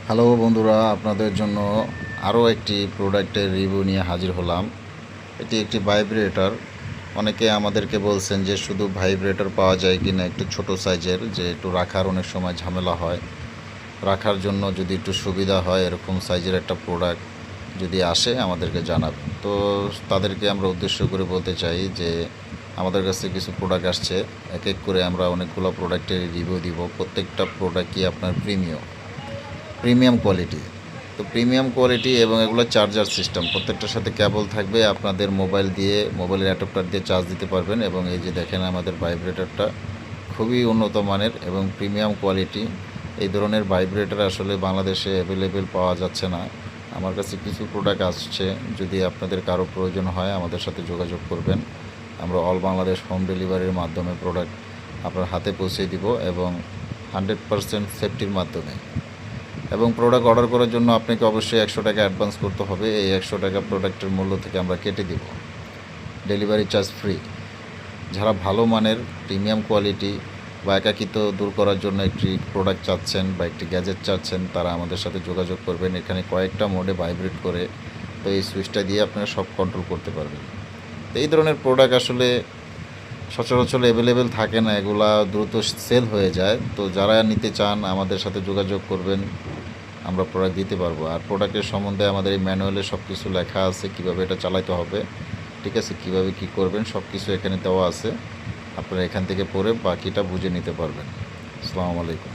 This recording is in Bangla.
হ্যালো বন্ধুরা, আপনাদের জন্য আরও একটি প্রোডাক্টের রিভিউ নিয়ে হাজির হলাম। এটি একটি ভাইব্রেটর। অনেকে আমাদেরকে বলছেন যে শুধু ভাইব্রেটর পাওয়া যায় কি না, একটু ছোট সাইজের, যে একটু রাখার অনেক সময় ঝামেলা হয়, রাখার জন্য যদি একটু সুবিধা হয় এরকম সাইজের একটা প্রোডাক্ট যদি আসে আমাদেরকে জানাবেন। তো তাদেরকে আমরা উদ্দেশ্য করে বলতে চাই যে আমাদের কাছে কিছু প্রোডাক্ট আসছে, এক এক করে আমরা অনেকগুলো প্রোডাক্টের রিভিউ দিব। প্রত্যেকটা প্রোডাক্টই আপনার প্রিমিয়াম কোয়ালিটি। তো প্রিমিয়াম কোয়ালিটি এবং এগুলো চার্জার সিস্টেম, প্রত্যেকটার সাথে কেবল থাকবে। আপনাদের মোবাইলের অ্যাডাপ্টার দিয়ে চার্জ দিতে পারবেন। এবং এই যে দেখেন আমাদের ভাইব্রেটরটা খুবই উন্নত মানের এবং প্রিমিয়াম কোয়ালিটি। এই ধরনের ভাইব্রেটর আসলে বাংলাদেশে অ্যাভেলেবেল পাওয়া যাচ্ছে না। আমার কাছে কিছু প্রোডাক্ট আসছে, যদি আপনাদের কারো প্রয়োজন হয় আমাদের সাথে যোগাযোগ করবেন। আমরা অল বাংলাদেশ হোম ডেলিভারির মাধ্যমে প্রোডাক্ট আপনার হাতে পৌঁছে দিব এবং 100% সেফটির মাধ্যমে। এবং প্রোডাক্ট অর্ডার করার জন্য আপনাকে অবশ্যই 100 টাকা অ্যাডভান্স করতে হবে। এই 100 টাকা প্রোডাক্টের মূল্য থেকে আমরা কেটে দিব। Delivery charge free. যারা ভালো মানের প্রিমিয়াম কোয়ালিটি বা একাকিত্ব দূর করার জন্য একটি প্রোডাক্ট চাচ্ছেন বা একটি গ্যাজেট চাচ্ছেন, তারা আমাদের সাথে যোগাযোগ করবেন। এখানে কয়েকটা মোডে ভাইব্রেট করে, তো এই সুইচটা দিয়ে আপনারা সব কন্ট্রোল করতে পারবেন। তো এই ধরনের প্রোডাক্ট আসলে সচরাচর অ্যাভেলেবেল থাকে না, এগুলা দ্রুত সেল হয়ে যায়। তো যারা নিতে চান আমাদের সাথে যোগাযোগ করবেন, আমরা প্রোডাক্ট দিতে পারবো। আর প্রোডাক্টের সম্বন্ধে আমাদের এই ম্যানুয়ালে সব কিছু লেখা আছে, কীভাবে এটা চালাতে হবে, ঠিক আছে, কীভাবে কী করবেন, সব কিছু এখানে দেওয়া আছে। আপনারা এখান থেকে পড়ে বাকিটা বুঝে নিতে পারবেন। আসসালামু আলাইকুম।